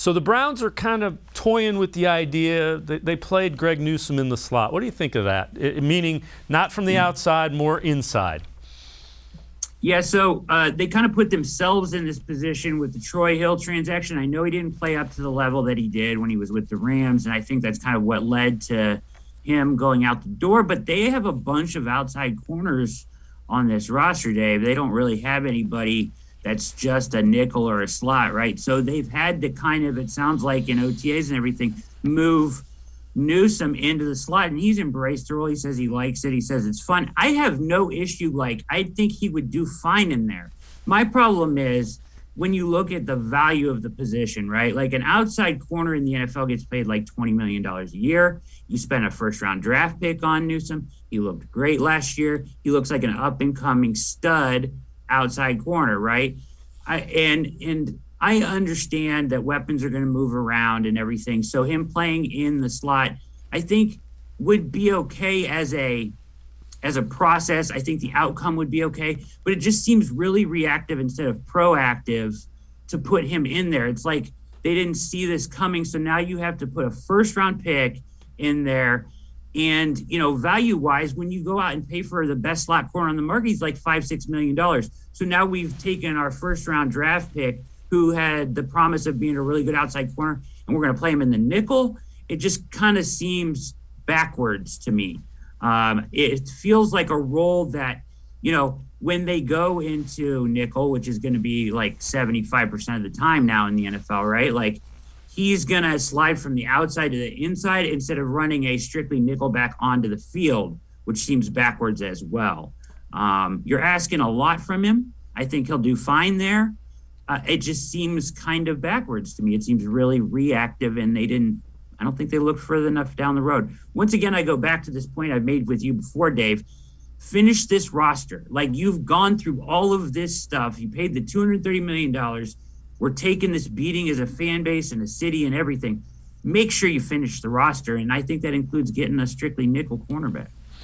So the Browns are kind of toying with the idea that they played Greg Newsome in the slot. What do you think of that? Meaning not from the outside, more inside. Yeah, so they kind of put themselves in this position with the Troy Hill transaction. I know he didn't play up to the level that he did when he was with the Rams, and I think that's kind of what led to him going out the door. But they have a bunch of outside corners on this roster, Dave. They don't really have anybody that's just a nickel or a slot, right? So they've had to kind of, it sounds like in OTAs and everything, move Newsome into the slot, and he's embraced the role. He says he likes it. He says it's fun. I have no issue. I think he would do fine in there. My problem is when you look at the value of the position, right? Like an outside corner in the NFL gets paid like $20 million a year. You spent a first-round draft pick on Newsome. He looked great last year. He looks like an up-and-coming stud outside corner, right? I understand that weapons are going to move around and everything. So him playing in the slot, I think would be okay as a process. I think the outcome would be okay, but it just seems really reactive instead of proactive to put him in there. It's like they didn't see this coming. So now you have to put a first round pick in there. And, value wise, when you go out and pay for the best slot corner on the market, he's like $5-6 million. So now we've taken our first round draft pick who had the promise of being a really good outside corner, and we're going to play him in the nickel. It just kind of seems backwards to me. It feels like a role that, when they go into nickel, which is going to be like 75% of the time now in the NFL, right? Like he's going to slide from the outside to the inside instead of running a strictly nickel back onto the field, which seems backwards as well. You're asking a lot from him. I think he'll do fine there. It just seems kind of backwards to me. It seems really reactive, and I don't think they looked further enough down the road. Once again, I go back to this point I've made with you before, Dave. Finish this roster. Like, you've gone through all of this stuff. You paid the $230 million. We're taking this beating as a fan base and a city and everything. Make sure you finish the roster, and I think that includes getting a strictly nickel cornerback.